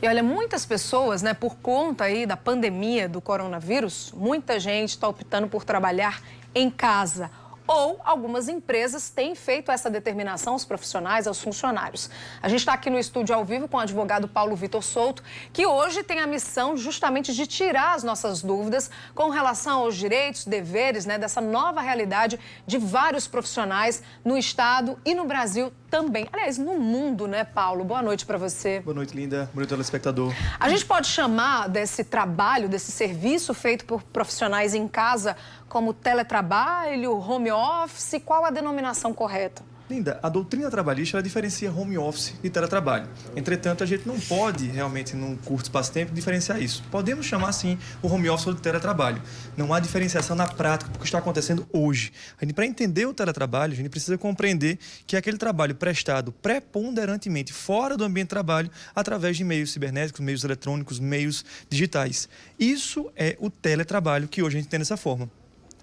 E olha, muitas pessoas, né, por conta aí da pandemia do coronavírus, muita gente está optando por trabalhar em casa. Ou algumas empresas têm feito essa determinação aos profissionais, aos funcionários. A gente está aqui no estúdio ao vivo com o advogado Paulo Vitor Souto, que hoje tem a missão justamente de tirar as nossas dúvidas com relação aos direitos, deveres, né, dessa nova realidade de vários profissionais no estado e no Brasil também. Aliás, no mundo, né, Paulo? Boa noite para você. Boa noite, Linda. Boa noite, telespectador. A gente pode chamar desse trabalho, desse serviço feito por profissionais em casa como teletrabalho, home office? Qual a denominação correta? Linda, a doutrina trabalhista ela diferencia home office de teletrabalho. Entretanto, a gente não pode realmente, num curto espaço de tempo, diferenciar isso. Podemos chamar, sim, o home office ou de teletrabalho. Não há diferenciação na prática do que está acontecendo hoje. Para entender o teletrabalho, a gente precisa compreender que é aquele trabalho prestado preponderantemente fora do ambiente de trabalho, através de meios cibernéticos, meios eletrônicos, meios digitais. Isso é o teletrabalho que hoje a gente tem dessa forma.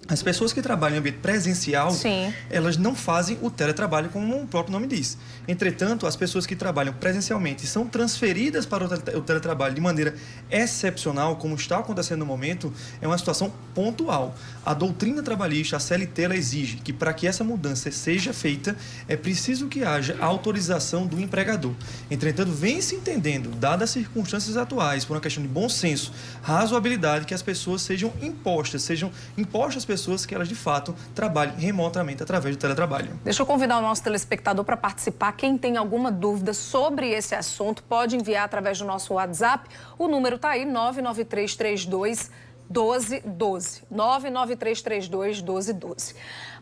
As pessoas que trabalham em ambiente presencial, Sim, elas não fazem o teletrabalho como o próprio nome diz. Entretanto, as pessoas que trabalham presencialmente e são transferidas para o teletrabalho de maneira excepcional, como está acontecendo no momento, é uma situação pontual. A doutrina trabalhista, a CLT, ela exige que para que essa mudança seja feita, é preciso que haja a autorização do empregador. Entretanto, vem se entendendo, dadas as circunstâncias atuais, por uma questão de bom senso, razoabilidade, que as pessoas sejam impostas pessoas que elas de fato trabalhem remotamente através do teletrabalho. Deixa eu convidar o nosso telespectador para participar. Quem tem alguma dúvida sobre esse assunto pode enviar através do nosso WhatsApp. O número está aí, 99332 1212. 99332 1212.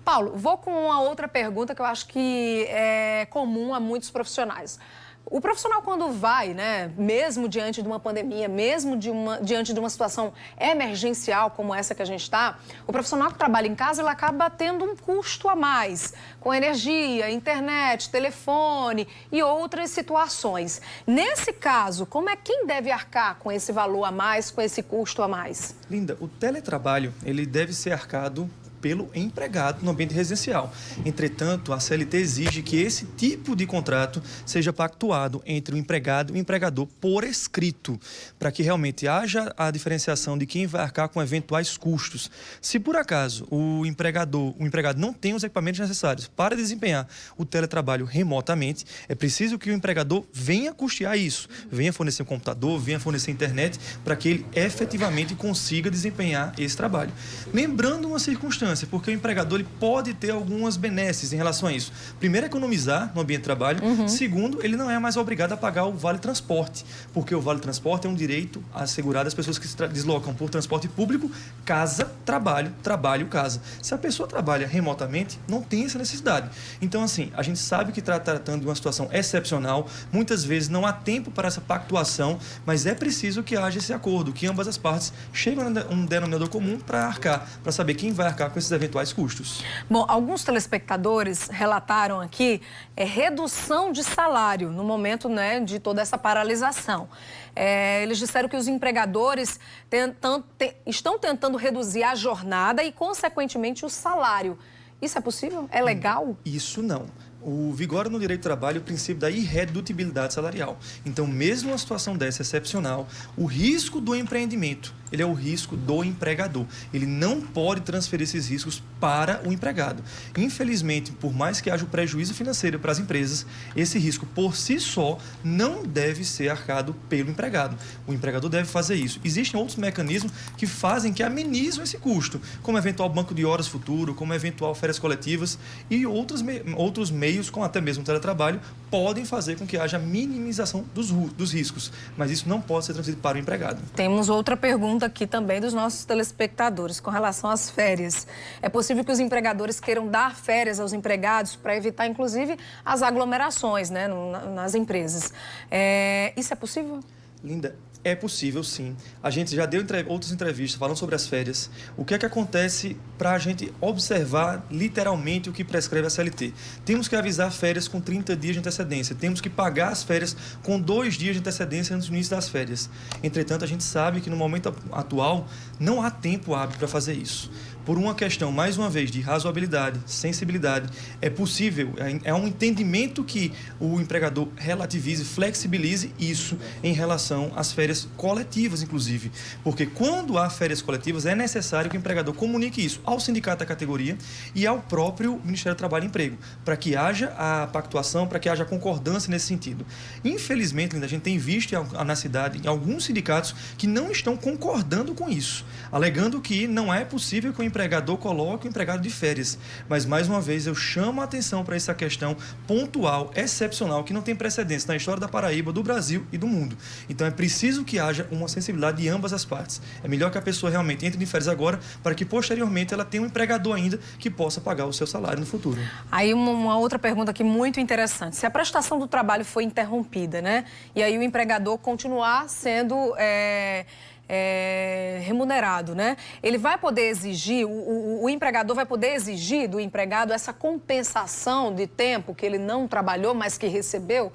Paulo, vou com uma outra pergunta que eu acho que é comum a muitos profissionais. O profissional, quando vai, né, mesmo diante de uma pandemia, mesmo diante de uma situação emergencial como essa que a gente está, o profissional que trabalha em casa, ele acaba tendo um custo a mais, com energia, internet, telefone e outras situações. Nesse caso, como é quem deve arcar com esse valor a mais, com esse custo a mais? Linda, o teletrabalho, ele deve ser arcado pelo empregado no ambiente residencial. Entretanto, a CLT exige que esse tipo de contrato seja pactuado entre o empregado e o empregador por escrito, para que realmente haja a diferenciação de quem vai arcar com eventuais custos. Se por acaso o empregado não tem os equipamentos necessários para desempenhar o teletrabalho remotamente, é preciso que o empregador venha custear isso, venha fornecer um computador, venha fornecer internet, para que ele efetivamente consiga desempenhar esse trabalho. Lembrando uma circunstância, porque o empregador ele pode ter algumas benesses em relação a isso. Primeiro, economizar no ambiente de trabalho. Segundo, ele não é mais obrigado a pagar o vale transporte, porque o vale transporte é um direito assegurado às pessoas que se deslocam por transporte público, casa, trabalho, trabalho, casa. Se a pessoa trabalha remotamente, não tem essa necessidade. Então, assim, a gente sabe que está tratando de uma situação excepcional, muitas vezes não há tempo para essa pactuação, mas é preciso que haja esse acordo, que ambas as partes cheguem a um denominador comum para arcar, para saber quem vai arcar com esses eventuais custos. Bom, alguns telespectadores relataram aqui redução de salário no momento, né, de toda essa paralisação. Eles disseram que os empregadores estão tentando reduzir a jornada e, consequentemente, o salário. Isso é possível? É legal? Isso não. Vigora no direito do trabalho o princípio da irredutibilidade salarial. Então, mesmo uma situação dessa excepcional, o risco do empreendimento, ele é o risco do empregador. Ele não pode transferir esses riscos para o empregado. Infelizmente, por mais que haja o prejuízo financeiro para as empresas, esse risco por si só não deve ser arcado pelo empregado. O empregador deve fazer isso. Existem outros mecanismos que fazem, que amenizam esse custo, como eventual banco de horas futuro, como eventual férias coletivas e outros meios, como até mesmo o teletrabalho, podem fazer com que haja minimização dos riscos. Mas isso não pode ser transferido para o empregado. Temos outra pergunta aqui também dos nossos telespectadores com relação às férias. É possível que os empregadores queiram dar férias aos empregados para evitar, inclusive, as aglomerações, né, nas empresas. Isso é possível? Linda, é possível sim. A gente já deu outras entrevistas falando sobre as férias. O que é que acontece para a gente observar literalmente o que prescreve a CLT? Temos que avisar férias com 30 dias de antecedência. Temos que pagar as férias com 2 dias de antecedência antes do início das férias. Entretanto, a gente sabe que no momento atual não há tempo hábil para fazer isso. por uma questão, mais uma vez, de razoabilidade, sensibilidade, é possível, é um entendimento que o empregador relativize, flexibilize isso em relação às férias coletivas, inclusive. Porque quando há férias coletivas, é necessário que o empregador comunique isso ao sindicato da categoria e ao próprio Ministério do Trabalho e Emprego, para que haja a pactuação, para que haja concordância nesse sentido. Infelizmente, Linda, a gente tem visto na cidade, em alguns sindicatos, que não estão concordando com isso, alegando que não é possível que o empregador coloque o empregado de férias. Mas, mais uma vez, eu chamo a atenção para essa questão pontual, excepcional, que não tem precedentes na história da Paraíba, do Brasil e do mundo. Então, é preciso que haja uma sensibilidade de ambas as partes. É melhor que a pessoa realmente entre de férias agora, para que, posteriormente, ela tenha um empregador ainda que possa pagar o seu salário no futuro. Aí, uma outra pergunta aqui muito interessante. Se a prestação do trabalho foi interrompida, né? E aí o empregador continuar sendo remunerado, né? Ele vai poder exigir, o empregador vai poder exigir do empregado essa compensação de tempo que ele não trabalhou, mas que recebeu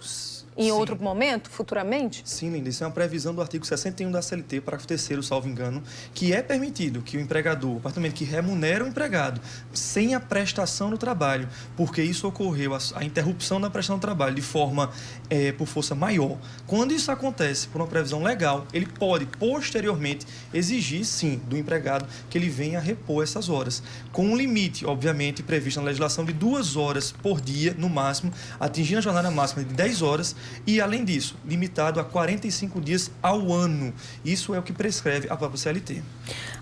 em outro momento, futuramente? Sim, Linda, isso é uma previsão do artigo 61 da CLT, parágrafo 3º, salvo engano, que é permitido que o empregador, o patrão que remunera o empregado sem a prestação do trabalho, porque isso ocorreu, a interrupção da prestação do trabalho de forma, por força maior. Quando isso acontece por uma previsão legal, ele pode, posteriormente, exigir, sim, do empregado que ele venha a repor essas horas, com um limite, obviamente, previsto na legislação de 2 horas por dia, no máximo, atingindo a jornada máxima de 10 horas, e, além disso, limitado a 45 dias ao ano. Isso é o que prescreve a própria CLT.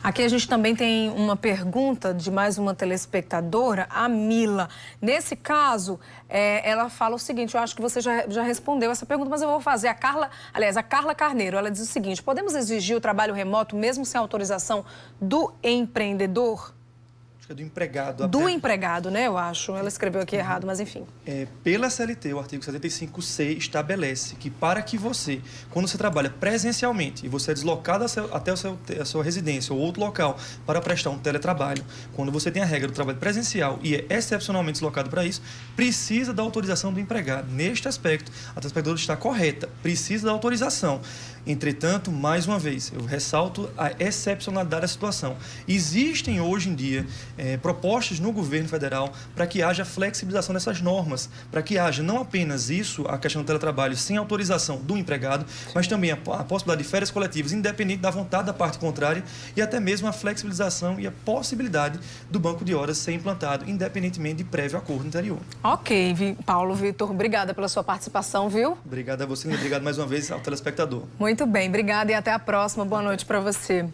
Aqui a gente também tem uma pergunta de mais uma telespectadora, a Mila. Nesse caso, ela fala o seguinte, eu acho que você já respondeu essa pergunta, mas eu vou fazer. A Carla Carneiro, ela diz o seguinte: podemos exigir o trabalho remoto mesmo sem autorização do empreendedor? Do empregado. Do empregado, né, eu acho. Ela escreveu aqui errado, mas enfim. Pela CLT, o artigo 75C estabelece que para que você, quando você trabalha presencialmente e você é deslocado até a sua residência ou outro local para prestar um teletrabalho, quando você tem a regra do trabalho presencial e é excepcionalmente deslocado para isso, precisa da autorização do empregado. Neste aspecto, a telespectadora está correta, precisa da autorização. Entretanto, mais uma vez, eu ressalto a excepcionalidade da situação. Existem hoje em dia propostas no governo federal para que haja flexibilização dessas normas, para que haja não apenas isso, a questão do teletrabalho sem autorização do empregado, mas também a possibilidade de férias coletivas, independente da vontade da parte contrária, e até mesmo a flexibilização e a possibilidade do banco de horas ser implantado, independentemente de prévio acordo anterior. Ok, Paulo Vitor, obrigada pela sua participação, viu? Obrigado a você, obrigado mais uma vez ao telespectador. Muito bem, obrigada e até a próxima. Boa noite para você.